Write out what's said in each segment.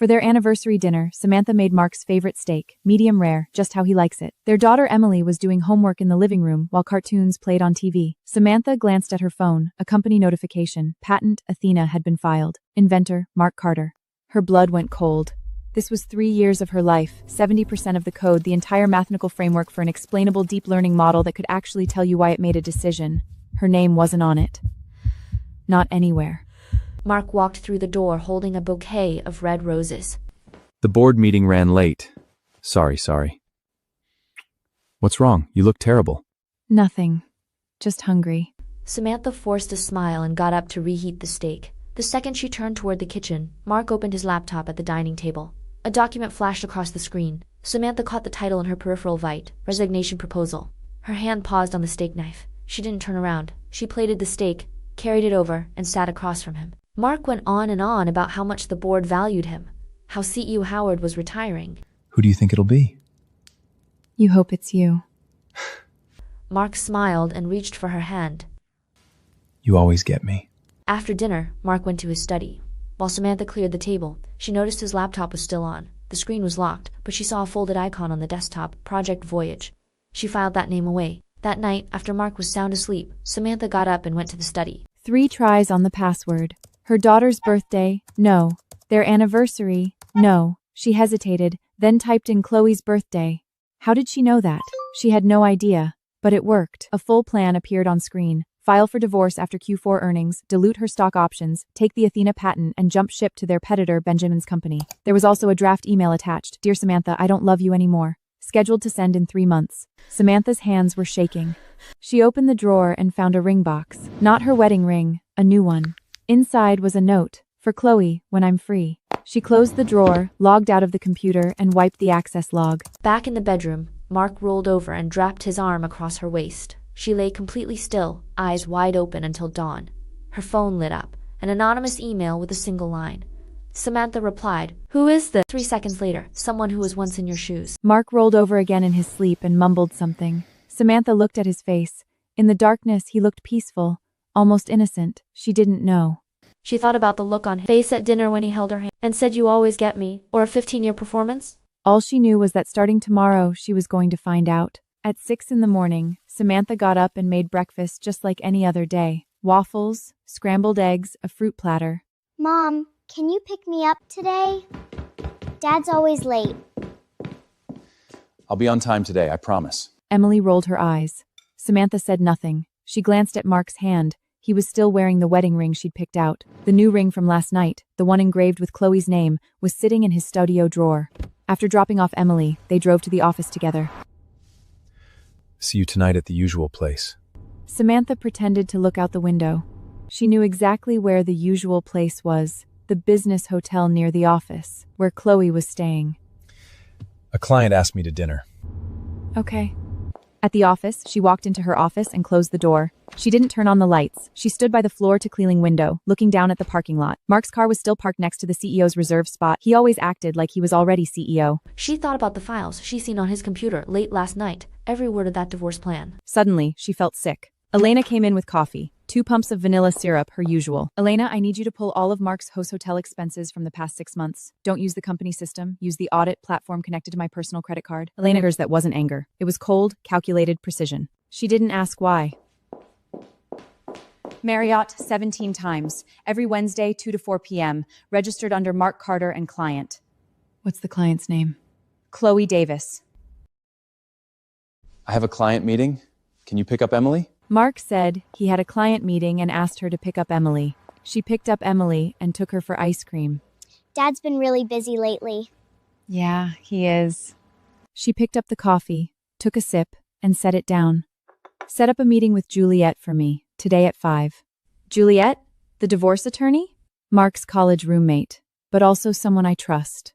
For their anniversary dinner, Samantha made Mark's favorite steak, medium rare, just how he likes it. Their daughter Emily was doing homework in the living room while cartoons played on TV. Samantha glanced at her phone, a company notification. Patent Athena had been filed. Inventor, Mark Carter. Her blood went cold. This was 3 years of her life, 70% of the code, the entire mathematical framework for an explainable deep learning model that could actually tell you why it made a decision. Her name wasn't on it. Not anywhere. Mark walked through the door holding a bouquet of red roses. The board meeting ran late. Sorry. What's wrong? You look terrible. Nothing. Just hungry. Samantha forced a smile and got up to reheat the steak. The second she turned toward the kitchen, Mark opened his laptop at the dining table. A document flashed across the screen. Samantha caught the title in her peripheral vite, Resignation Proposal. Her hand paused on the steak knife. She didn't turn around. She plated the steak, carried it over, and sat across from him. Mark went on and on about how much the board valued him, how CEO Howard was retiring. Who do you think it'll be? You hope it's you. Mark smiled and reached for her hand. You always get me. After dinner, Mark went to his study. While Samantha cleared the table, she noticed his laptop was still on. The screen was locked, but she saw a folded icon on the desktop, Project Voyage. She filed that name away. That night, after Mark was sound asleep, Samantha got up and went to the study. 3 tries on the password. Her daughter's birthday, no. Their anniversary, no. She hesitated, then typed in Chloe's birthday. How did she know that? She had no idea. But it worked. A full plan appeared on screen. File for divorce after Q4 earnings, dilute her stock options, take the Athena patent, and jump ship to their competitor Benjamin's company. There was also a draft email attached. Dear Samantha, I don't love you anymore. Scheduled to send in 3 months. Samantha's hands were shaking. She opened the drawer and found a ring box. Not her wedding ring, a new one. Inside was a note. For Chloe, when I'm free. She closed the drawer, logged out of the computer, and wiped the access log. Back in the bedroom, Mark rolled over and dropped his arm across her waist. She lay completely still, eyes wide open until dawn. Her phone lit up, an anonymous email with a single line. Samantha replied, "Who is this?" 3 seconds later, "Someone who was once in your shoes." Mark rolled over again in his sleep and mumbled something. Samantha looked at his face. In the darkness, he looked peaceful, almost innocent. She didn't know. She thought about the look on his face at dinner when he held her hand and said, "You always get me," or a 15-year performance. All she knew was that starting tomorrow, she was going to find out. At 6 in the morning, Samantha got up and made breakfast just like any other day. Waffles, scrambled eggs, a fruit platter. Mom, can you pick me up today? Dad's always late. I'll be on time today, I promise. Emily rolled her eyes. Samantha said nothing. She glanced at Mark's hand. He was still wearing the wedding ring she'd picked out. The new ring from last night, the one engraved with Chloe's name, was sitting in his studio drawer. After dropping off Emily, they drove to the office together. See you tonight at the usual place. Samantha pretended to look out the window. She knew exactly where the usual place was, the business hotel near the office, where Chloe was staying. A client asked me to dinner. Okay. At the office, she walked into her office and closed the door. She didn't turn on the lights. She stood by the floor-to-ceiling window, looking down at the parking lot. Mark's car was still parked next to the CEO's reserved spot. He always acted like he was already CEO. She thought about the files she'd seen on his computer late last night, every word of that divorce plan. Suddenly, she felt sick. Elena came in with coffee. 2 pumps of vanilla syrup, her usual. Elena, I need you to pull all of Mark's host hotel expenses from the past 6 months. Don't use the company system. Use the audit platform connected to my personal credit card. Elena hears that wasn't anger. It was cold, calculated precision. She didn't ask why. Marriott 17 times. Every Wednesday, 2 to 4 p.m. Registered under Mark Carter and client. What's the client's name? Chloe Davis. I have a client meeting. Can you pick up Emily? Mark said he had a client meeting and asked her to pick up Emily. She picked up Emily and took her for ice cream. Dad's been really busy lately. Yeah, he is. She picked up the coffee, took a sip, and set it down. Set up a meeting with Juliet for me, today at 5. Juliet? The divorce attorney? Mark's college roommate, but also someone I trust.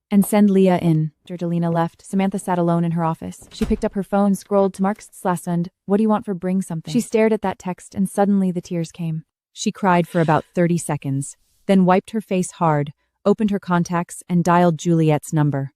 And send Leah in. After Delina left, Samantha sat alone in her office. She picked up her phone, scrolled to Mark's /send. What do you want for bring something? She stared at that text and suddenly the tears came. She cried for about 30 seconds, then wiped her face hard, opened her contacts, and dialed Juliet's number.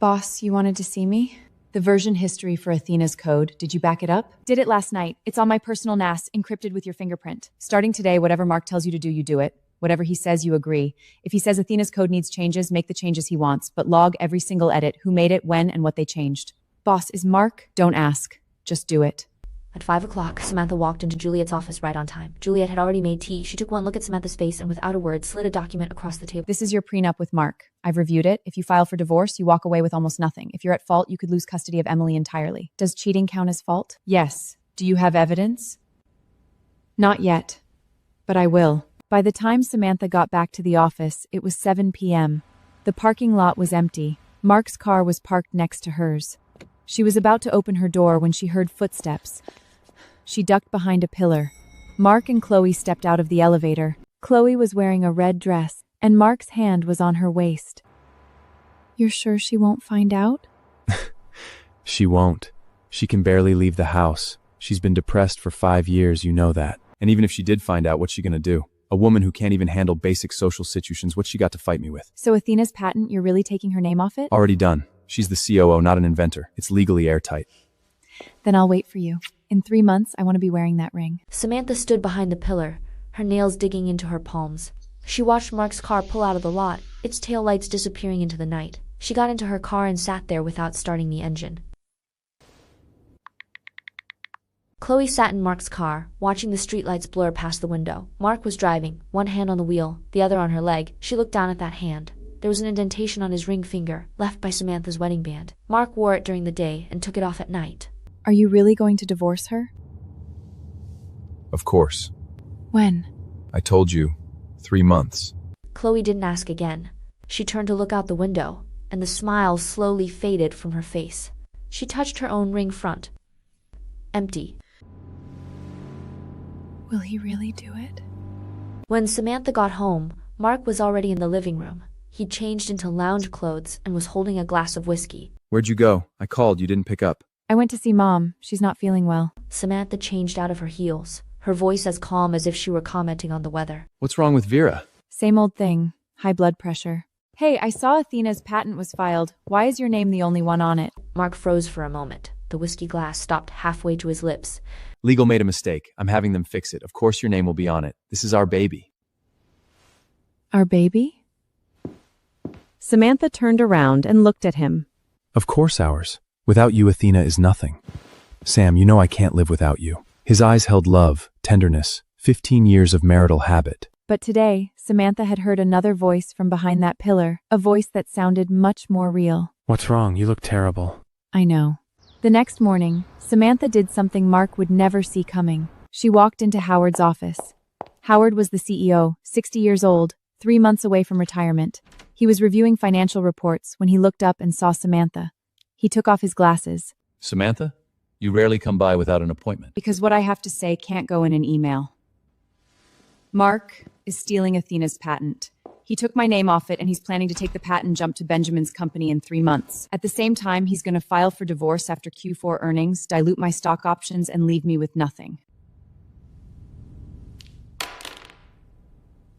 Boss, you wanted to see me? The version history for Athena's code. Did you back it up? Did it last night. It's on my personal NAS, encrypted with your fingerprint. Starting today, whatever Mark tells you to do, you do it. Whatever he says, you agree. If he says Athena's code needs changes, make the changes he wants, but log every single edit, who made it, when, and what they changed. Boss, is Mark? Don't ask. Just do it. At 5 o'clock, Samantha walked into Juliet's office right on time. Juliet had already made tea. She took one look at Samantha's face and without a word slid a document across the table. This is your prenup with Mark. I've reviewed it. If you file for divorce, you walk away with almost nothing. If you're at fault, you could lose custody of Emily entirely. Does cheating count as fault? Yes. Do you have evidence? Not yet. But I will. By the time Samantha got back to the office, it was 7 p.m. The parking lot was empty. Mark's car was parked next to hers. She was about to open her door when she heard footsteps. She ducked behind a pillar. Mark and Chloe stepped out of the elevator. Chloe was wearing a red dress, and Mark's hand was on her waist. You're sure she won't find out? She won't. She can barely leave the house. She's been depressed for 5 years, you know that. And even if she did find out, what's she gonna do? A woman who can't even handle basic social situations, what's she got to fight me with? So Athena's patent, you're really taking her name off it? Already done. She's the COO, not an inventor. It's legally airtight. Then I'll wait for you. In 3 months, I want to be wearing that ring. Samantha stood behind the pillar, her nails digging into her palms. She watched Mark's car pull out of the lot, its taillights disappearing into the night. She got into her car and sat there without starting the engine. Chloe sat in Mark's car, watching the streetlights blur past the window. Mark was driving, one hand on the wheel, the other on her leg. She looked down at that hand. There was an indentation on his ring finger, left by Samantha's wedding band. Mark wore it during the day and took it off at night. Are you really going to divorce her? Of course. When? I told you. 3 months. Chloe didn't ask again. She turned to look out the window, and the smile slowly faded from her face. She touched her own ring front. Empty. Will he really do it? When Samantha got home, Mark was already in the living room. He'd changed into lounge clothes and was holding a glass of whiskey. Where'd you go? I called, you didn't pick up. I went to see Mom. She's not feeling well. Samantha changed out of her heels, her voice as calm as if she were commenting on the weather. What's wrong with Vera? Same old thing. High blood pressure. Hey, I saw Athena's patent was filed. Why is your name the only one on it? Mark froze for a moment. The whiskey glass stopped halfway to his lips. Legal made a mistake. I'm having them fix it. Of course your name will be on it. This is our baby. Our baby? Samantha turned around and looked at him. Of course ours. Without you, Athena is nothing. Sam, you know I can't live without you. His eyes held love, tenderness, 15 years of marital habit. But today, Samantha had heard another voice from behind that pillar, a voice that sounded much more real. What's wrong? You look terrible. I know. The next morning, Samantha did something Mark would never see coming. She walked into Howard's office. Howard was the CEO, 60 years old, 3 months away from retirement. He was reviewing financial reports when he looked up and saw Samantha. He took off his glasses. Samantha, you rarely come by without an appointment. Because what I have to say can't go in an email. Mark is stealing Athena's patent. He took my name off it and he's planning to take the patent jump to Benjamin's company in 3 months. At the same time, he's going to file for divorce after Q4 earnings, dilute my stock options, and leave me with nothing.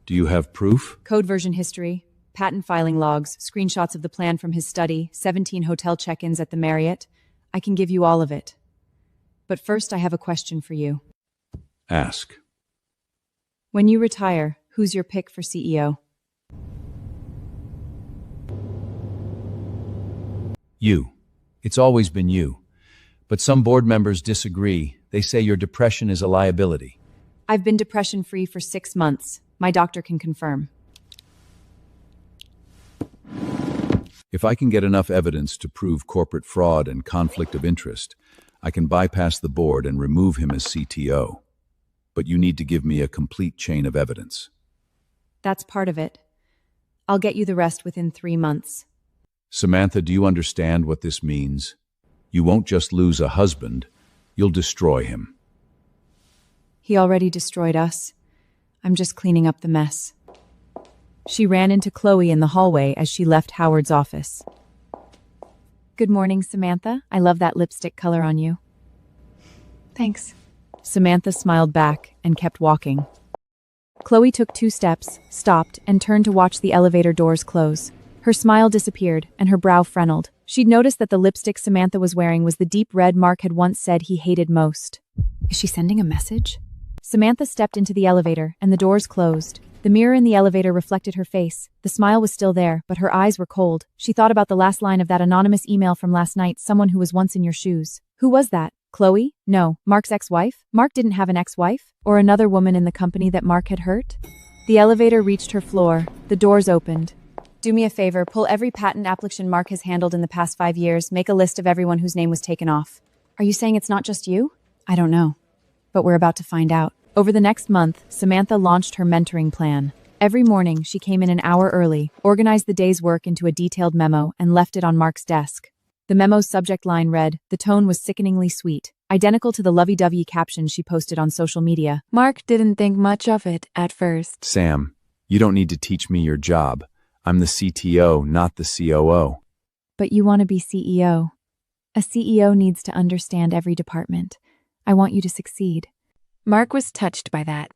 Do you have proof? Code version history, patent filing logs, screenshots of the plan from his study, 17 hotel check-ins at the Marriott. I can give you all of it. But first, I have a question for you. Ask. When you retire, who's your pick for CEO? You. It's always been you. But some board members disagree. They say your depression is a liability. I've been depression-free for 6 months. My doctor can confirm. If I can get enough evidence to prove corporate fraud and conflict of interest, I can bypass the board and remove him as CTO. But you need to give me a complete chain of evidence. That's part of it. I'll get you the rest within 3 months. Samantha, do you understand what this means? You won't just lose a husband, you'll destroy him. He already destroyed us. I'm just cleaning up the mess. She ran into Chloe in the hallway as she left Howard's office. Good morning, Samantha. I love that lipstick color on you. Thanks. Samantha smiled back and kept walking. Chloe took 2 steps, stopped, and turned to watch the elevator doors close. Her smile disappeared, and her brow frowned. She'd noticed that the lipstick Samantha was wearing was the deep red Mark had once said he hated most. Is she sending a message? Samantha stepped into the elevator, and the doors closed. The mirror in the elevator reflected her face. The smile was still there, but her eyes were cold. She thought about the last line of that anonymous email from last night, someone who was once in your shoes. Who was that? Chloe? No. Mark's ex-wife? Mark didn't have an ex-wife? Or another woman in the company that Mark had hurt? The elevator reached her floor. The doors opened. Do me a favor, pull every patent application Mark has handled in the past 5 years, make a list of everyone whose name was taken off. Are you saying it's not just you? I don't know. But we're about to find out. Over the next month, Samantha launched her mentoring plan. Every morning, she came in an hour early, organized the day's work into a detailed memo, and left it on Mark's desk. The memo's subject line read, the tone was sickeningly sweet, identical to the lovey-dovey caption she posted on social media. Mark didn't think much of it at first. Sam, you don't need to teach me your job. I'm the CTO, not the COO. But you want to be CEO. A CEO needs to understand every department. I want you to succeed. Mark was touched by that.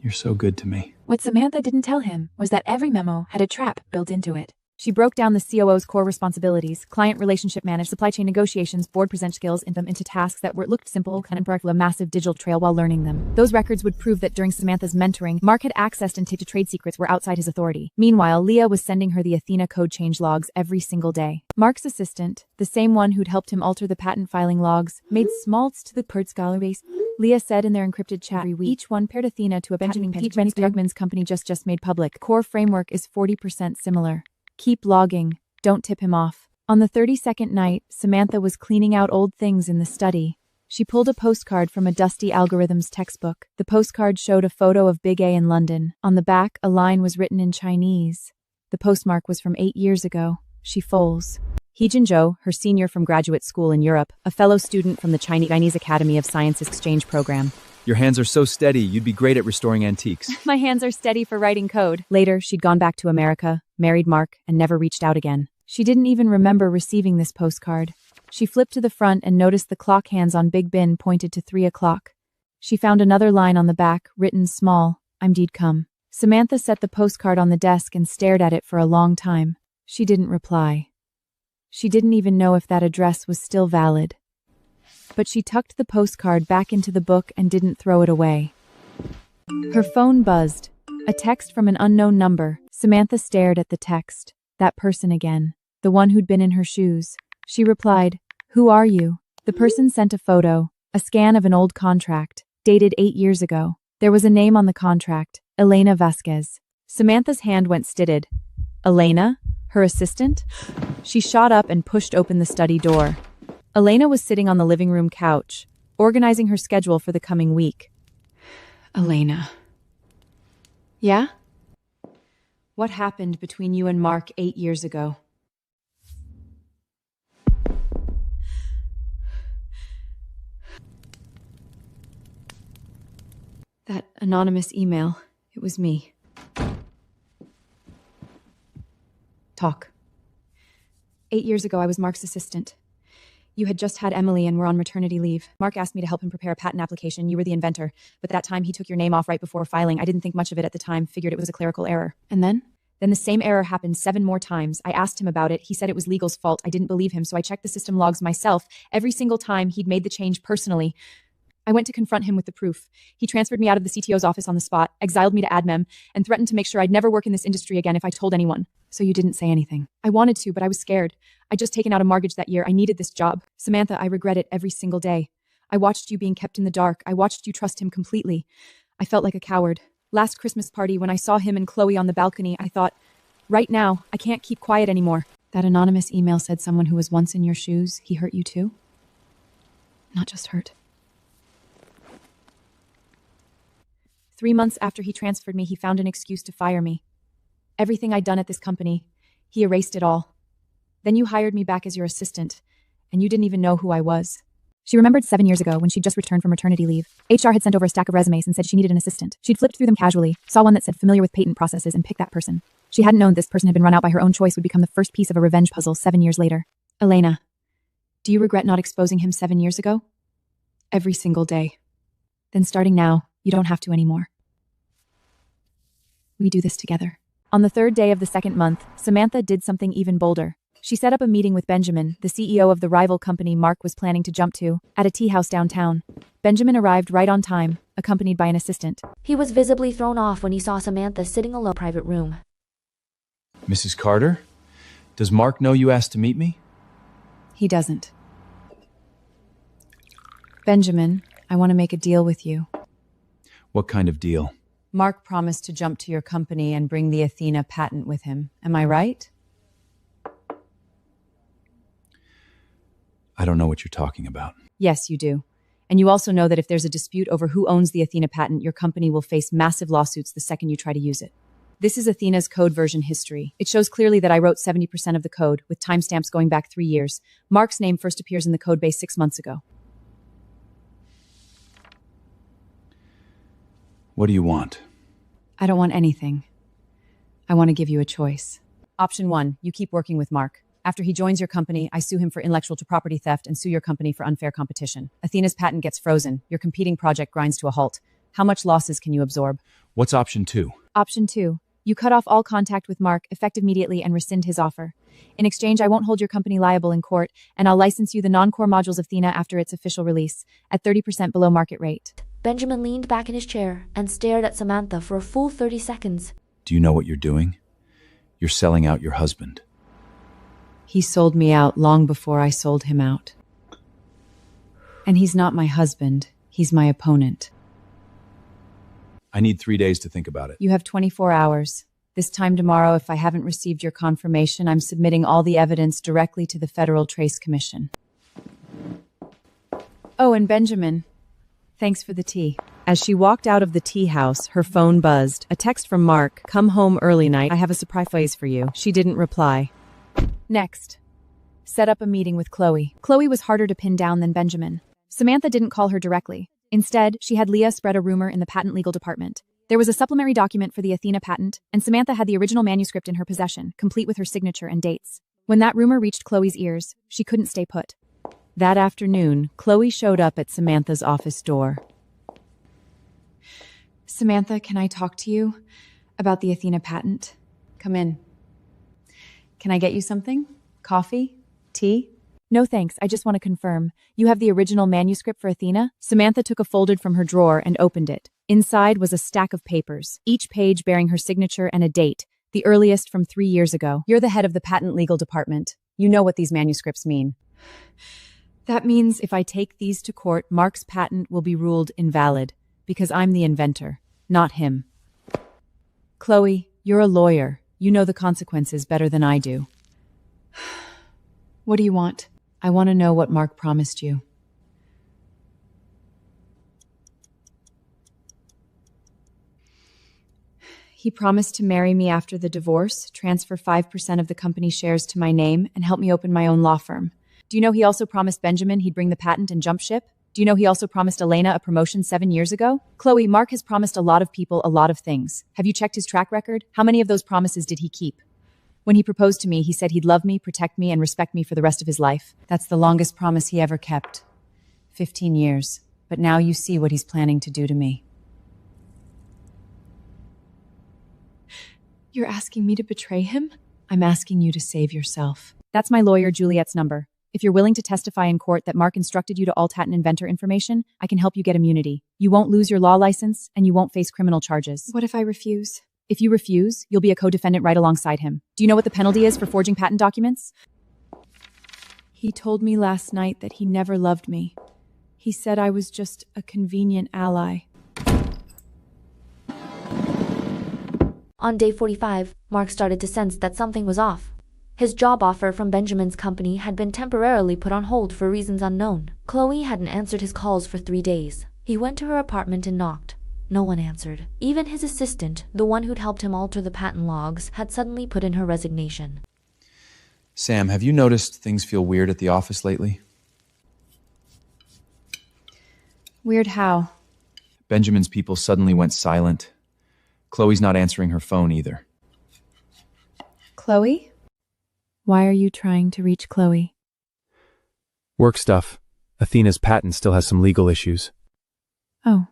You're so good to me. What Samantha didn't tell him was that every memo had a trap built into it. She broke down the COO's core responsibilities, client relationship management, supply chain negotiations, board present skills, and them into tasks that looked simple, kind of a massive digital trail while learning them. Those records would prove that during Samantha's mentoring, Mark had accessed and taped trade secrets were outside his authority. Meanwhile, Leah was sending her the Athena code change logs every single day. Mark's assistant, the same one who'd helped him alter the patent filing logs, made smalts to the PERT scholar base. Leah said in their encrypted chat every week, each one paired Athena to a Benjamin Bergman's company just made public. Core framework is 40% similar. Keep logging. Don't tip him off. On the 32nd night, Samantha was cleaning out old things in the study. She pulled a postcard from a dusty algorithms textbook. The postcard showed a photo of Big A in London. On the back, a line was written in Chinese. The postmark was from 8 years ago. She folds. Heejin Zhou, her senior from graduate school in Europe, a fellow student from the Chinese Academy of Sciences exchange program. Your hands are so steady, you'd be great at restoring antiques. My hands are steady for writing code. Later, she'd gone back to America, married Mark, and never reached out again. She didn't even remember receiving this postcard. She flipped to the front and noticed the clock hands on Big Ben pointed to 3 o'clock. She found another line on the back, written small, I'm deed come. Samantha set the postcard on the desk and stared at it for a long time. She didn't reply. She didn't even know if that address was still valid. But she tucked the postcard back into the book and didn't throw it away. Her phone buzzed. A text from an unknown number. Samantha stared at the text. That person again. The one who'd been in her shoes. She replied, Who are you? The person sent a photo, a scan of an old contract, dated 8 years ago. There was a name on the contract, Elena Vasquez. Samantha's hand went stitted. Elena? Her assistant? She shot up and pushed open the study door. Elena was sitting on the living room couch, organizing her schedule for the coming week. Elena. Yeah? What happened between you and Mark 8 years ago? That anonymous email, it was me. Talk. 8 years ago, I was Mark's assistant. You had just had Emily and were on maternity leave. Mark asked me to help him prepare a patent application. You were the inventor. But that time he took your name off right before filing. I didn't think much of it at the time, figured it was a clerical error. And then? Then the same error happened 7 more times. I asked him about it. He said it was legal's fault. I didn't believe him, so I checked the system logs myself. Every single time he'd made the change personally. I went to confront him with the proof. He transferred me out of the CTO's office on the spot, exiled me to AdMem, and threatened to make sure I'd never work in this industry again if I told anyone. So you didn't say anything. I wanted to, but I was scared. I'd just taken out a mortgage that year. I needed this job. Samantha, I regret it every single day. I watched you being kept in the dark. I watched you trust him completely. I felt like a coward. Last Christmas party, when I saw him and Chloe on the balcony, I thought, right now, I can't keep quiet anymore. That anonymous email said someone who was once in your shoes, he hurt you too? Not just hurt. 3 months after he transferred me, he found an excuse to fire me. Everything I'd done at this company, he erased it all. Then you hired me back as your assistant, and you didn't even know who I was. She remembered 7 years ago when she'd just returned from maternity leave. HR had sent over a stack of resumes and said she needed an assistant. She'd flipped through them casually, saw one that said familiar with patent processes, and picked that person. She hadn't known this person had been run out by her own choice would become the first piece of a revenge puzzle 7 years later. Elena, do you regret not exposing him 7 years ago? Every single day. Then starting now, you don't have to anymore. We do this together. On the third day of the second month, Samantha did something even bolder. She set up a meeting with Benjamin, the CEO of the rival company Mark was planning to jump to, at a tea house downtown. Benjamin arrived right on time, accompanied by an assistant. He was visibly thrown off when he saw Samantha sitting alone in a private room. Mrs. Carter? Does Mark know you asked to meet me? He doesn't. Benjamin, I want to make a deal with you. What kind of deal? Mark promised to jump to your company and bring the Athena patent with him. Am I right? I don't know what you're talking about. Yes, you do. And you also know that if there's a dispute over who owns the Athena patent, your company will face massive lawsuits the second you try to use it. This is Athena's code version history. It shows clearly that I wrote 70% of the code, with timestamps going back 3 years. Mark's name first appears in the code base 6 months ago. What do you want? I don't want anything. I want to give you a choice. Option 1, you keep working with Mark. After he joins your company, I sue him for intellectual property theft and sue your company for unfair competition. Athena's patent gets frozen. Your competing project grinds to a halt. How much losses can you absorb? What's option 2? Option 2, you cut off all contact with Mark, effective immediately, and rescind his offer. In exchange, I won't hold your company liable in court, and I'll license you the non-core modules of Athena after its official release, at 30% below market rate. Benjamin leaned back in his chair and stared at Samantha for a full 30 seconds. Do you know what you're doing? You're selling out your husband. He sold me out long before I sold him out. And he's not my husband, he's my opponent. I need 3 days to think about it. You have 24 hours. This time tomorrow, if I haven't received your confirmation, I'm submitting all the evidence directly to the Federal Trace Commission. Oh, and Benjamin, thanks for the tea. As she walked out of the tea house, her phone buzzed. A text from Mark, "Come home early night. I have a surprise for you." She didn't reply. Next, set up a meeting with Chloe. Chloe was harder to pin down than Benjamin. Samantha didn't call her directly. Instead, she had Leah spread a rumor in the patent legal department. There was a supplementary document for the Athena patent, and Samantha had the original manuscript in her possession, complete with her signature and dates. When that rumor reached Chloe's ears, she couldn't stay put. That afternoon, Chloe showed up at Samantha's office door. Samantha, can I talk to you about the Athena patent? Come in. Can I get you something? Coffee? Tea? No thanks, I just want to confirm. You have the original manuscript for Athena? Samantha took a folder from her drawer and opened it. Inside was a stack of papers, each page bearing her signature and a date, the earliest from 3 years ago. You're the head of the patent legal department. You know what these manuscripts mean. That means if I take these to court, Mark's patent will be ruled invalid, because I'm the inventor, not him. Chloe, you're a lawyer. You know the consequences better than I do. What do you want? I want to know what Mark promised you. He promised to marry me after the divorce, transfer 5% of the company shares to my name, and help me open my own law firm. Do you know he also promised Benjamin he'd bring the patent and jump ship? Do you know he also promised Elena a promotion 7 years ago? Chloe, Mark has promised a lot of people a lot of things. Have you checked his track record? How many of those promises did he keep? When he proposed to me, he said he'd love me, protect me, and respect me for the rest of his life. That's the longest promise he ever kept. 15 years. But now you see what he's planning to do to me. You're asking me to betray him? I'm asking you to save yourself. That's my lawyer, Juliet's number. If you're willing to testify in court that Mark instructed you to alt patent inventor information, I can help you get immunity. You won't lose your law license, and you won't face criminal charges. What if I refuse? If you refuse, you'll be a co-defendant right alongside him. Do you know what the penalty is for forging patent documents? He told me last night that he never loved me. He said I was just a convenient ally. On day 45, Mark started to sense that something was off. His job offer from Benjamin's company had been temporarily put on hold for reasons unknown. Chloe hadn't answered his calls for 3 days. He went to her apartment and knocked. No one answered. Even his assistant, the one who'd helped him alter the patent logs, had suddenly put in her resignation. Sam, have you noticed things feel weird at the office lately? Weird how? Benjamin's people suddenly went silent. Chloe's not answering her phone either. Chloe? Why are you trying to reach Chloe? Work stuff. Athena's patent still has some legal issues. Oh.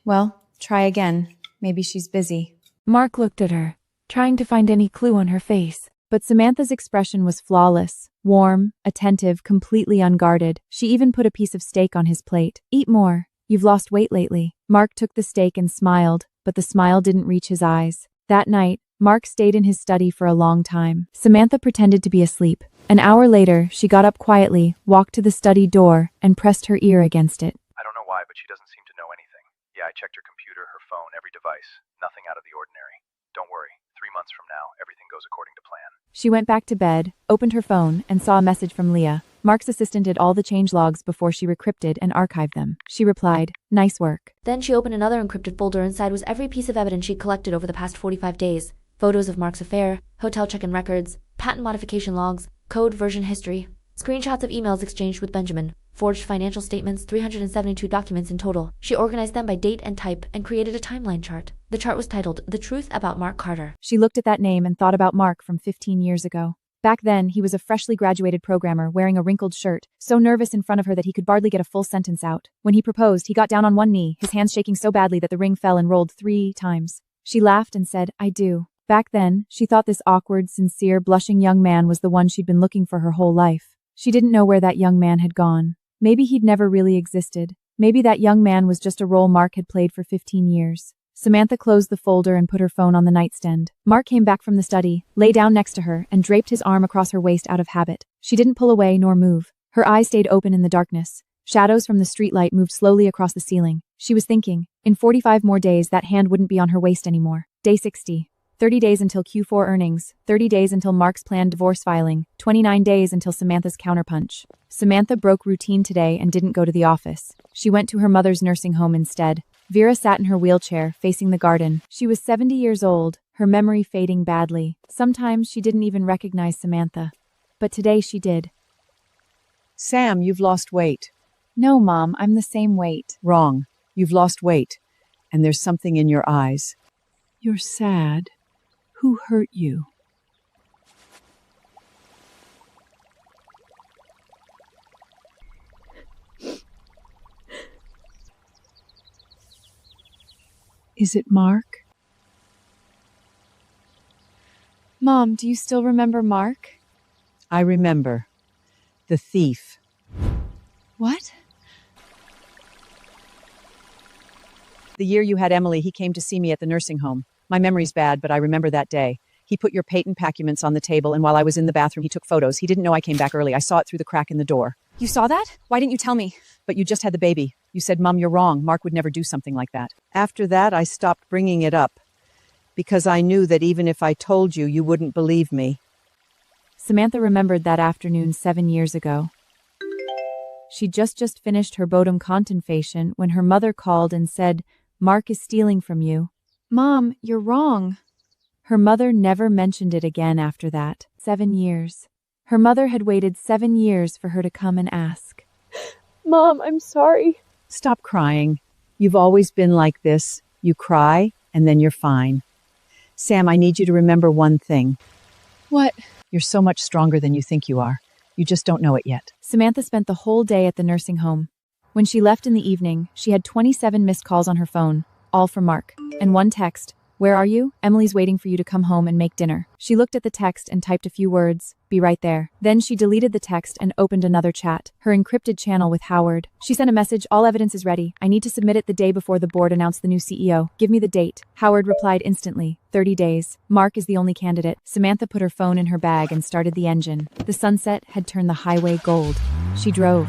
Well, try again. Maybe she's busy. Mark looked at her, trying to find any clue on her face. But Samantha's expression was flawless, warm, attentive, completely unguarded. She even put a piece of steak on his plate. Eat more. You've lost weight lately. Mark took the steak and smiled, but the smile didn't reach his eyes. That night, Mark stayed in his study for a long time. Samantha pretended to be asleep. An hour later, she got up quietly, walked to the study door, and pressed her ear against it. I don't know why, but she doesn't seem to know anything. Yeah, I checked her computer, her phone, every device. Nothing out of the ordinary. Don't worry. 3 months from now, everything goes according to plan. She went back to bed, opened her phone, and saw a message from Leah. Mark's assistant did all the change logs before she recrypted and archived them. She replied, "Nice work." Then she opened another encrypted folder. Inside was every piece of evidence she'd collected over the past 45 days. Photos of Mark's affair, hotel check-in records, patent modification logs, code version history, screenshots of emails exchanged with Benjamin, forged financial statements, 372 documents in total. She organized them by date and type and created a timeline chart. The chart was titled, "The Truth About Mark Carter." She looked at that name and thought about Mark from 15 years ago. Back then, he was a freshly graduated programmer wearing a wrinkled shirt, so nervous in front of her that he could barely get a full sentence out. When he proposed, he got down on one knee, his hands shaking so badly that the ring fell and rolled 3 times. She laughed and said, "I do." Back then, she thought this awkward, sincere, blushing young man was the one she'd been looking for her whole life. She didn't know where that young man had gone. Maybe he'd never really existed. Maybe that young man was just a role Mark had played for 15 years. Samantha closed the folder and put her phone on the nightstand. Mark came back from the study, lay down next to her, and draped his arm across her waist out of habit. She didn't pull away nor move. Her eyes stayed open in the darkness. Shadows from the streetlight moved slowly across the ceiling. She was thinking, in 45 more days that hand wouldn't be on her waist anymore. Day 60. 30 days until Q4 earnings, 30 days until Mark's planned divorce filing, 29 days until Samantha's counterpunch. Samantha broke routine today and didn't go to the office. She went to her mother's nursing home instead. Vera sat in her wheelchair, facing the garden. She was 70 years old, her memory fading badly. Sometimes she didn't even recognize Samantha. But today she did. Sam, you've lost weight. No, Mom, I'm the same weight. Wrong. You've lost weight, and there's something in your eyes. You're sad. Who hurt you? Is it Mark? Mom, do you still remember Mark? I remember. The thief. What? The year you had Emily, he came to see me at the nursing home. My memory's bad, but I remember that day. He put your patent documents on the table, and while I was in the bathroom, he took photos. He didn't know I came back early. I saw it through the crack in the door. You saw that? Why didn't you tell me? But you just had the baby. You said, Mom, you're wrong. Mark would never do something like that. After that, I stopped bringing it up, because I knew that even if I told you, you wouldn't believe me. Samantha remembered that afternoon 7 years ago. She just finished her bodum confrontation when her mother called and said, "Mark is stealing from you." Mom, you're wrong. Her mother never mentioned it again after that. 7 years. Her mother had waited 7 years for her to come and ask. Mom, I'm sorry. Stop crying. You've always been like this. You cry, and then you're fine. Sam, I need you to remember one thing. What? You're so much stronger than you think you are. You just don't know it yet. Samantha spent the whole day at the nursing home. When she left in the evening, she had 27 missed calls on her phone, all from Mark, and one text. "Where are you? Emily's waiting for you to come home and make dinner." She looked at the text and typed a few words, "Be right there." Then she deleted the text and opened another chat, her encrypted channel with Howard. She sent a message, "All evidence is ready. I need to submit it the day before the board announced the new CEO. Give me the date." Howard replied instantly, 30 days. Mark is the only candidate. Samantha put her phone in her bag and started the engine. The sunset had turned the highway gold. She drove,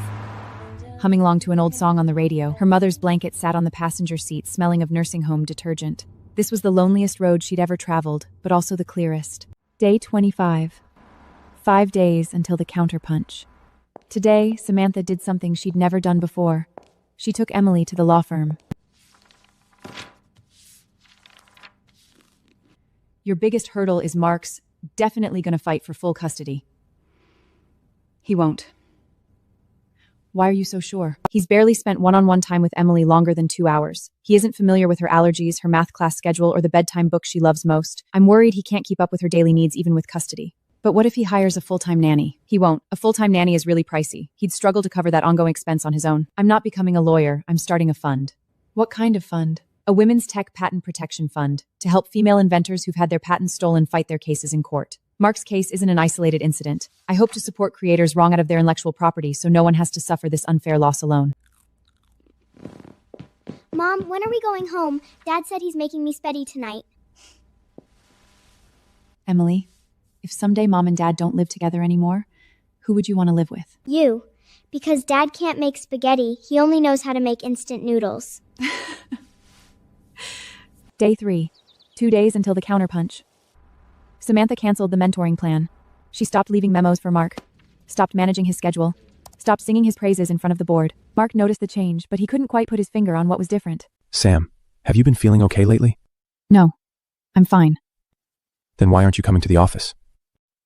humming along to an old song on the radio. Her mother's blanket sat on the passenger seat, smelling of nursing home detergent. This was the loneliest road she'd ever traveled, but also the clearest. Day 25. 5 days until the counterpunch. Today, Samantha did something she'd never done before. She took Emily to the law firm. Your biggest hurdle is Mark's definitely going to fight for full custody. He won't. Why are you so sure? He's barely spent one-on-one time with Emily longer than 2 hours. He isn't familiar with her allergies, her math class schedule, or the bedtime book she loves most. I'm worried he can't keep up with her daily needs even with custody. But what if he hires a full-time nanny? He won't. A full-time nanny is really pricey. He'd struggle to cover that ongoing expense on his own. I'm not becoming a lawyer. I'm starting a fund. What kind of fund? a women's tech patent protection fund to help female inventors who've had their patents stolen fight their cases in court. Mark's case isn't an isolated incident. I hope to support creators wrong out of their intellectual property so no one has to suffer this unfair loss alone. Mom, when are we going home? Dad said he's making me spaghetti tonight. Emily, if someday Mom and Dad don't live together anymore, who would you want to live with? You. Because Dad can't make spaghetti, he only knows how to make instant noodles. Day 3. 2 days until the counterpunch. Samantha canceled the mentoring plan. She stopped leaving memos for Mark, stopped managing his schedule, stopped singing his praises in front of the board. Mark noticed the change, but he couldn't quite put his finger on what was different. Sam, have you been feeling okay lately? No, I'm fine. Then why aren't you coming to the office?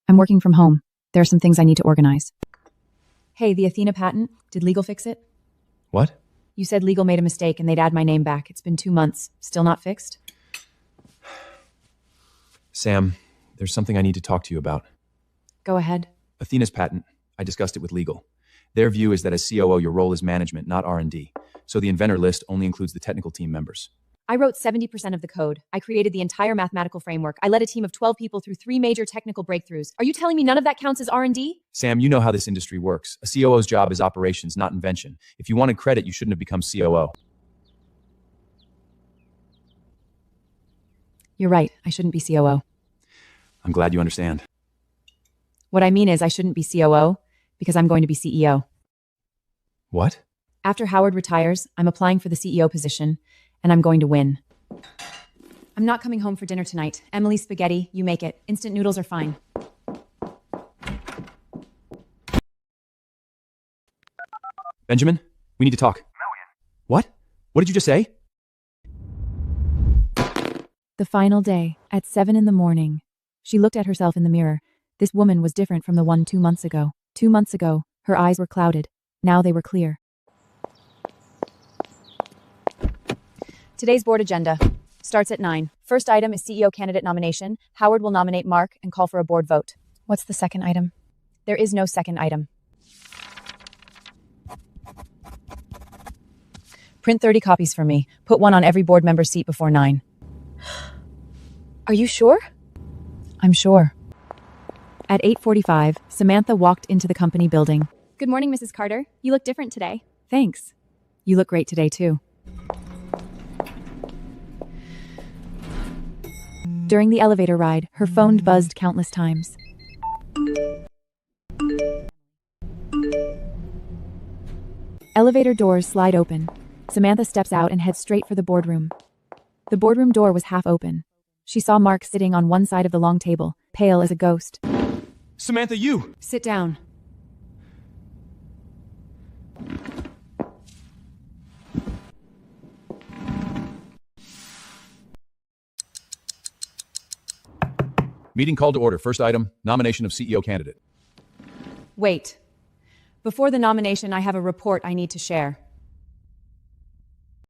I'm working from home. There are some things I need to organize. Hey, the Athena patent, did legal fix it? What? You said legal made a mistake and they'd add my name back. It's been 2 months. Still not fixed? Sam, there's something I need to talk to you about. Go ahead. Athena's patent, I discussed it with legal. Their view is that as COO, your role is management, not R&D. So the inventor list only includes the technical team members. I wrote 70% of the code. I created the entire mathematical framework. I led a team of 12 people through 3 major technical breakthroughs. Are you telling me none of that counts as R&D? Sam, you know how this industry works. A COO's job is operations, not invention. If you wanted credit, you shouldn't have become COO. You're right. I shouldn't be COO. I'm glad you understand. What I mean is I shouldn't be COO because I'm going to be CEO. What? After Howard retires, I'm applying for the CEO position, and I'm going to win. I'm not coming home for dinner tonight. Emily's spaghetti, you make it. Instant noodles are fine. Benjamin, we need to talk. What? What did you just say? The final day, at 7 in the morning. She looked at herself in the mirror. This woman was different from the one 2 months ago. 2 months ago, her eyes were clouded. Now they were clear. Today's board agenda starts at 9. First item is CEO candidate nomination. Howard will nominate Mark and call for a board vote. What's the second item? There is no second item. Print 30 copies for me. Put one on every board member's seat before 9. Are you sure? I'm sure. At 8:45, Samantha walked into the company building. Good morning, Mrs. Carter. You look different today. Thanks. You look great today, too. During the elevator ride, her phone buzzed countless times. Elevator doors slide open. Samantha steps out and heads straight for the boardroom. The boardroom door was half open. She saw Mark sitting on one side of the long table, pale as a ghost. Samantha, you! Sit down. Meeting called to order. First item, nomination of CEO candidate. Wait. Before the nomination, I have a report I need to share.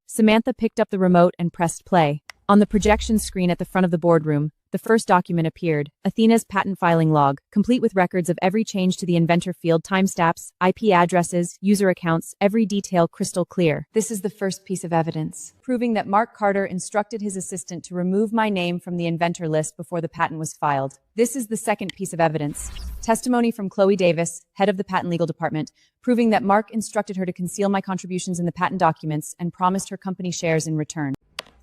Samantha picked up the remote and pressed play. On the projection screen at the front of the boardroom, the first document appeared, Athena's patent filing log, complete with records of every change to the inventor field, timestamps, IP addresses, user accounts, every detail crystal clear. This is the first piece of evidence, proving that Mark Carter instructed his assistant to remove my name from the inventor list before the patent was filed. This is the second piece of evidence, testimony from Chloe Davis, head of the patent legal department, proving that Mark instructed her to conceal my contributions in the patent documents and promised her company shares in return.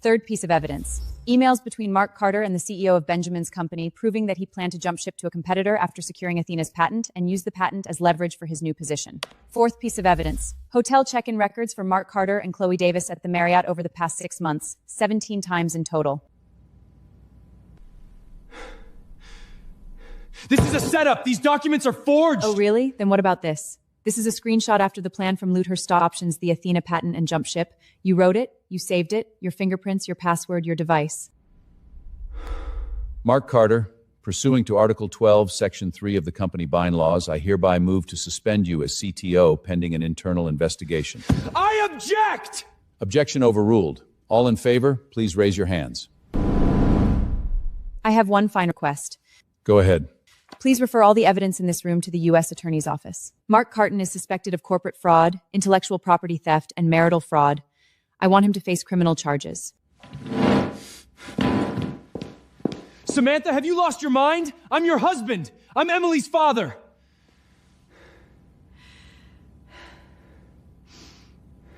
Third piece of evidence, emails between Mark Carter and the CEO of Benjamin's company, proving that he planned to jump ship to a competitor after securing Athena's patent and use the patent as leverage for his new position. Fourth piece of evidence, hotel check-in records for Mark Carter and Chloe Davis at the Marriott over the past 6 months, 17 times in total. This is a setup! These documents are forged! Oh, really? Then what about this? This is a screenshot after the plan from Loot Her Stock Options, the Athena patent and jump ship. You wrote it, you saved it, your fingerprints, your password, your device. Mark Carter, pursuing to Article 12, Section 3 of the company bylaws, I hereby move to suspend you as CTO pending an internal investigation. I object! Objection overruled. All in favor, please raise your hands. I have one final request. Go ahead. Please refer all the evidence in this room to the U.S. Attorney's Office. Mark Carton is suspected of corporate fraud, intellectual property theft, and marital fraud. I want him to face criminal charges. Samantha, have you lost your mind? I'm your husband. I'm Emily's father.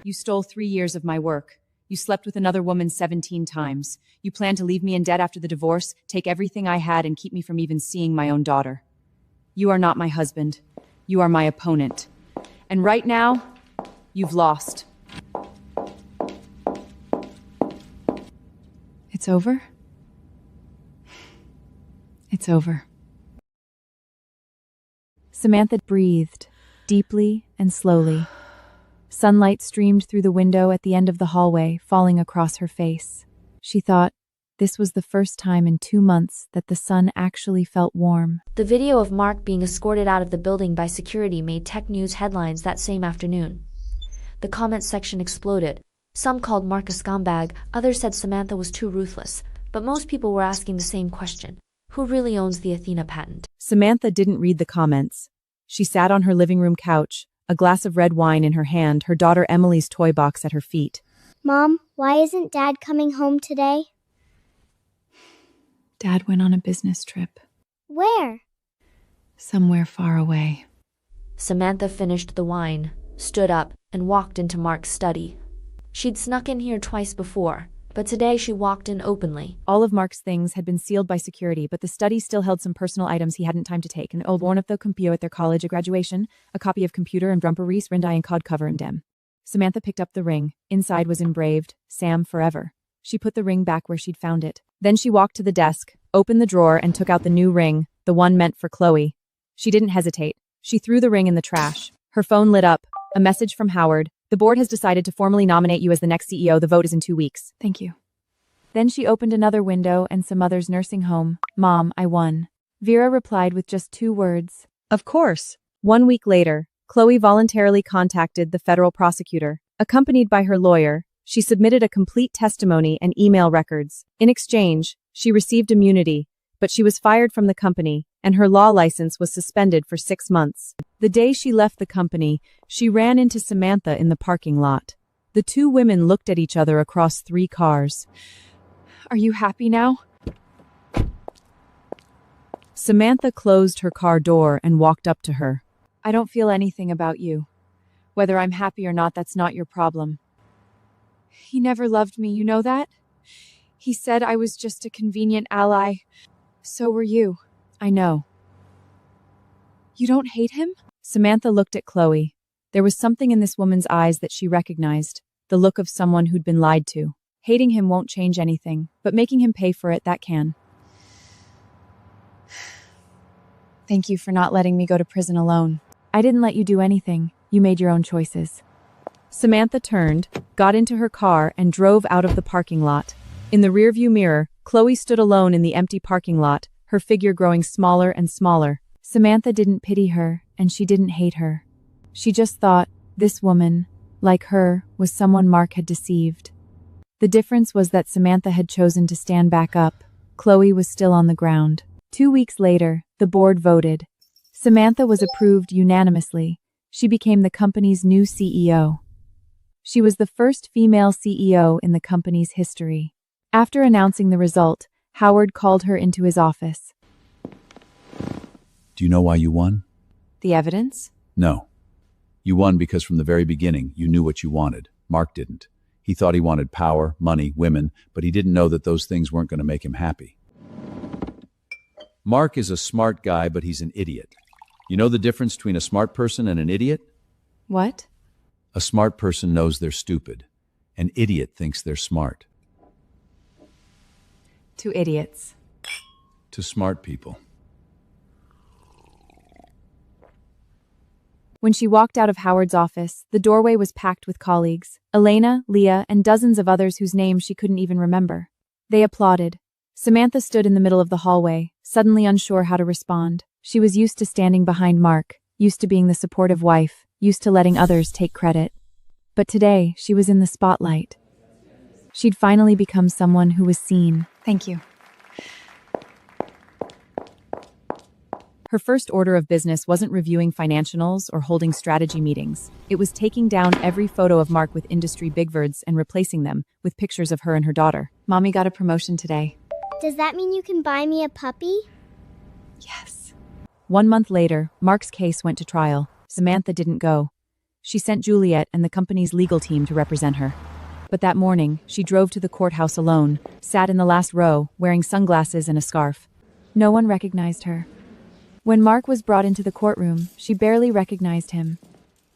You stole 3 years of my work. You slept with another woman 17 times. You plan to leave me in debt after the divorce, take everything I had, and keep me from even seeing my own daughter. You are not my husband. You are my opponent. And right now, you've lost. It's over? It's over. Samantha breathed, deeply and slowly. Sunlight streamed through the window at the end of the hallway, falling across her face. She thought this was the first time in 2 months that the sun actually felt warm. The video of Mark being escorted out of the building by security made tech news headlines that same afternoon. The comments section exploded. Some called Mark a scumbag, others said Samantha was too ruthless, but most people were asking the same question. Who really owns the Athena patent? Samantha didn't read the comments. She sat on her living room couch, a glass of red wine in her hand, her daughter Emily's toy box at her feet. Mom, why isn't Dad coming home today? Dad went on a business trip. Where? Somewhere far away. Samantha finished the wine, stood up, and walked into Mark's study. She'd snuck in here twice before, but today she walked in openly. All of Mark's things had been sealed by security, but the study still held some personal items he hadn't time to take. An old worn of the computer at their college at graduation, a copy of computer and Brumperies Rindai and cod cover and dem. Samantha picked up the ring. Inside was engraved, Sam forever. She put the ring back where she'd found it. Then she walked to the desk, opened the drawer, and took out the new ring, the one meant for Chloe. She didn't hesitate. She threw the ring in the trash. Her phone lit up. A message from Howard. The board has decided to formally nominate you as the next CEO. The vote is in 2 weeks. Thank you. Then she opened another window and some mother's nursing home. Mom, I won. Vera replied with just 2 words. Of course. 1 week later, Chloe voluntarily contacted the federal prosecutor. Accompanied by her lawyer, she submitted a complete testimony and email records. In exchange, she received immunity, but she was fired from the company, and her law license was suspended for 6 months. The day she left the company, she ran into Samantha in the parking lot. The 2 women looked at each other across 3 cars. Are you happy now? Samantha closed her car door and walked up to her. I don't feel anything about you. Whether I'm happy or not, that's not your problem. He never loved me, you know that? He said I was just a convenient ally. So were you. I know. You don't hate him? Samantha looked at Chloe. There was something in this woman's eyes that she recognized, the look of someone who'd been lied to. Hating him won't change anything, but making him pay for it, that can. Thank you for not letting me go to prison alone. I didn't let you do anything. You made your own choices. Samantha turned, got into her car, and drove out of the parking lot. In the rearview mirror, Chloe stood alone in the empty parking lot, her figure growing smaller and smaller. Samantha didn't pity her, and she didn't hate her. She just thought, this woman, like her, was someone Mark had deceived. The difference was that Samantha had chosen to stand back up. Chloe was still on the ground. 2 weeks later, the board voted. Samantha was approved unanimously. She became the company's new CEO. She was the first female CEO in the company's history. After announcing the result, Howard called her into his office. Do you know why you won? The evidence? No. You won because from the very beginning, you knew what you wanted. Mark didn't. He thought he wanted power, money, women, but he didn't know that those things weren't going to make him happy. Mark is a smart guy, but he's an idiot. You know the difference between a smart person and an idiot? What? A smart person knows they're stupid. An idiot thinks they're smart. To idiots. To smart people. When she walked out of Howard's office, the doorway was packed with colleagues, Elena, Leah, and dozens of others whose names she couldn't even remember. They applauded. Samantha stood in the middle of the hallway, suddenly unsure how to respond. She was used to standing behind Mark, used to being the supportive wife, used to letting others take credit. But today, she was in the spotlight. She'd finally become someone who was seen. Thank you. Her first order of business wasn't reviewing financials or holding strategy meetings. It was taking down every photo of Mark with industry bigwords and replacing them with pictures of her and her daughter. Mommy got a promotion today. Does that mean you can buy me a puppy? Yes. 1 month later, Mark's case went to trial. Samantha didn't go. She sent Juliet and the company's legal team to represent her. But that morning, she drove to the courthouse alone, sat in the last row, wearing sunglasses and a scarf. No one recognized her. When Mark was brought into the courtroom, she barely recognized him.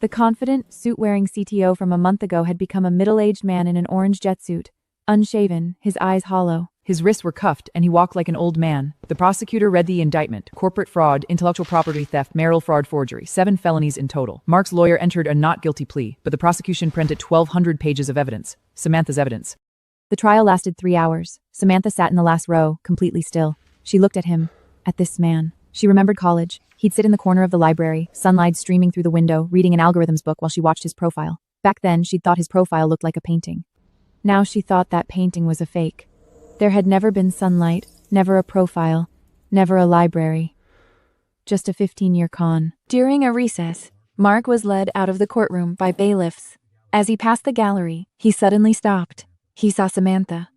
The confident, suit-wearing CTO from a month ago had become a middle-aged man in an orange jetsuit, unshaven, his eyes hollow. His wrists were cuffed, and he walked like an old man. The prosecutor read the indictment: corporate fraud, intellectual property theft, marital fraud, forgery, 7 felonies in total. Mark's lawyer entered a not guilty plea, but the prosecution printed 1,200 pages of evidence. Samantha's evidence. The trial lasted 3 hours. Samantha sat in the last row, completely still. She looked at him, at this man. She remembered college. He'd sit in the corner of the library, sunlight streaming through the window, reading an algorithms book while she watched his profile. Back then, she'd thought his profile looked like a painting. Now she thought that painting was a fake. There had never been sunlight, never a profile, never a library. Just a 15-year con. During a recess, Mark was led out of the courtroom by bailiffs. As he passed the gallery, he suddenly stopped. He saw Samantha.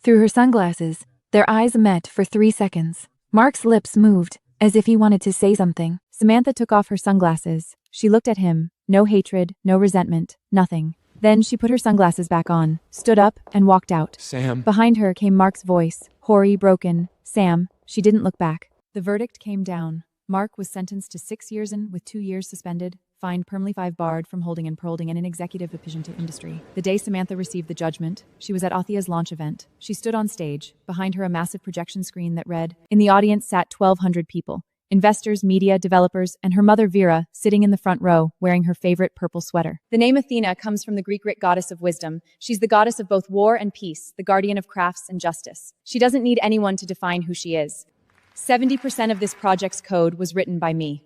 Through her sunglasses, their eyes met for 3 seconds. Mark's lips moved, as if he wanted to say something. Samantha took off her sunglasses. She looked at him. No hatred, no resentment, nothing. Then she put her sunglasses back on, stood up, and walked out. Sam. Behind her came Mark's voice, hoary, broken. Sam. She didn't look back. The verdict came down. Mark was sentenced to 6 years in, with 2 years suspended, fined permanently 5 barred from holding and prolding and in executive opposition to industry. The day Samantha received the judgment, she was at Athena's launch event. She stood on stage, behind her a massive projection screen that read, in the audience sat 1,200 people. Investors, media, developers, and her mother Vera, sitting in the front row, wearing her favorite purple sweater. The name Athena comes from the Greek goddess of wisdom. She's the goddess of both war and peace, the guardian of crafts and justice. She doesn't need anyone to define who she is. 70% of this project's code was written by me.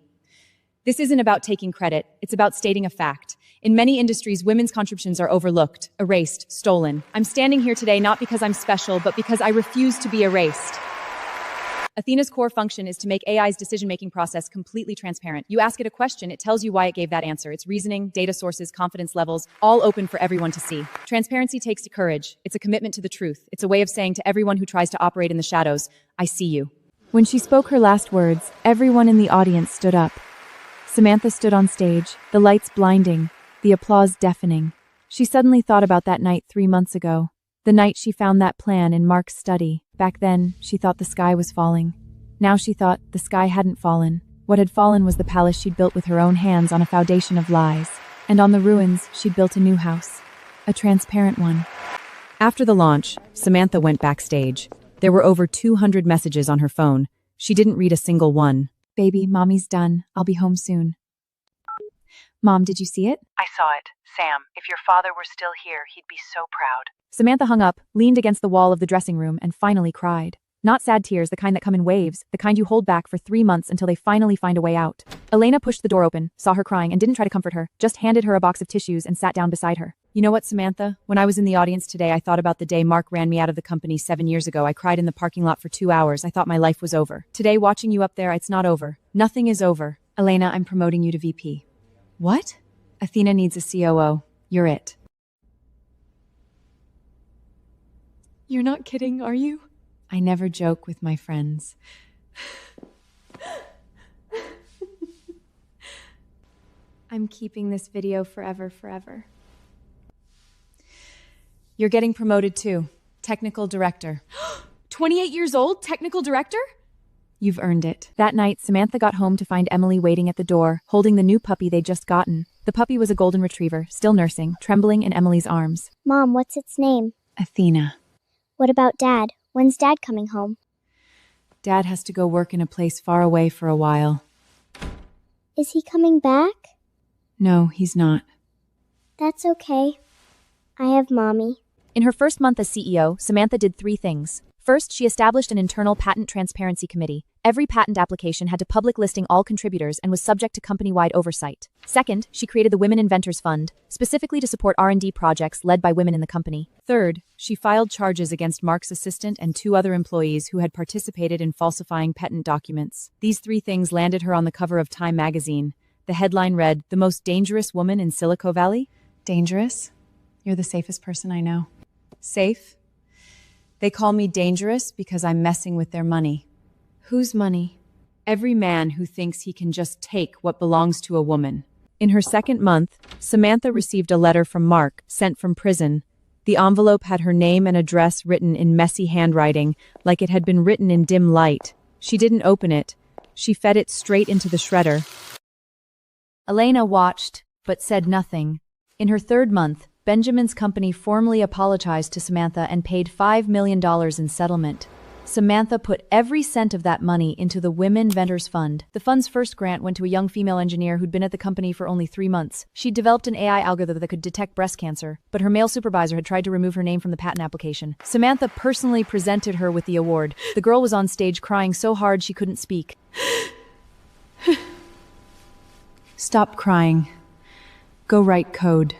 This isn't about taking credit, it's about stating a fact. In many industries, women's contributions are overlooked, erased, stolen. I'm standing here today not because I'm special, but because I refuse to be erased. Athena's core function is to make AI's decision-making process completely transparent. You ask it a question, it tells you why it gave that answer. Its reasoning, data sources, confidence levels, all open for everyone to see. Transparency takes courage. It's a commitment to the truth. It's a way of saying to everyone who tries to operate in the shadows, I see you. When she spoke her last words, everyone in the audience stood up. Samantha stood on stage, the lights blinding, the applause deafening. She suddenly thought about that night 3 months ago. The night she found that plan in Mark's study. Back then, she thought the sky was falling. Now she thought the sky hadn't fallen. What had fallen was the palace she'd built with her own hands on a foundation of lies. And on the ruins, she'd built a new house. A transparent one. After the launch, Samantha went backstage. There were over 200 messages on her phone. She didn't read a single one. Baby, mommy's done. I'll be home soon. Mom, did you see it? I saw it. Sam, if your father were still here, he'd be so proud. Samantha hung up, leaned against the wall of the dressing room, and finally cried. Not sad tears, the kind that come in waves, the kind you hold back for 3 months until they finally find a way out. Elena pushed the door open, saw her crying, and didn't try to comfort her, just handed her a box of tissues and sat down beside her. You know what, Samantha? When I was in the audience today, I thought about the day Mark ran me out of the company 7 years ago. I cried in the parking lot for 2 hours. I thought my life was over. Today, watching you up there, it's not over. Nothing is over. Elena, I'm promoting you to VP. What? Athena needs a COO. You're it. You're not kidding, are you? I never joke with my friends. I'm keeping this video forever. You're getting promoted too. Technical director. 28 years old? Technical director? You've earned it. That night, Samantha got home to find Emily waiting at the door, holding the new puppy they'd just gotten. The puppy was a golden retriever, still nursing, trembling in Emily's arms. Mom, what's its name? Athena. What about Dad? When's Dad coming home? Dad has to go work in a place far away for a while. Is he coming back? No, he's not. That's okay. I have Mommy. In her first month as CEO, Samantha did 3 things. First, she established an internal patent transparency committee. Every patent application had to public listing all contributors and was subject to company-wide oversight. Second, she created the Women Inventors Fund, specifically to support R&D projects led by women in the company. Third, she filed charges against Mark's assistant and 2 other employees who had participated in falsifying patent documents. These 3 things landed her on the cover of Time magazine. The headline read, "The most dangerous woman in Silicon Valley?" Dangerous? You're the safest person I know. Safe? They call me dangerous because I'm messing with their money. Whose money? Every man who thinks he can just take what belongs to a woman. In her second month, Samantha received a letter from Mark, sent from prison. The envelope had her name and address written in messy handwriting, like it had been written in dim light. She didn't open it. She fed it straight into the shredder. Elena watched, but said nothing. In her third month, Benjamin's company formally apologized to Samantha and paid $5 million in settlement. Samantha put every cent of that money into the Women Inventors Fund. The fund's first grant went to a young female engineer who'd been at the company for only 3 months. She'd developed an AI algorithm that could detect breast cancer, but her male supervisor had tried to remove her name from the patent application. Samantha personally presented her with the award. The girl was on stage crying so hard she couldn't speak. Stop crying. Go write code.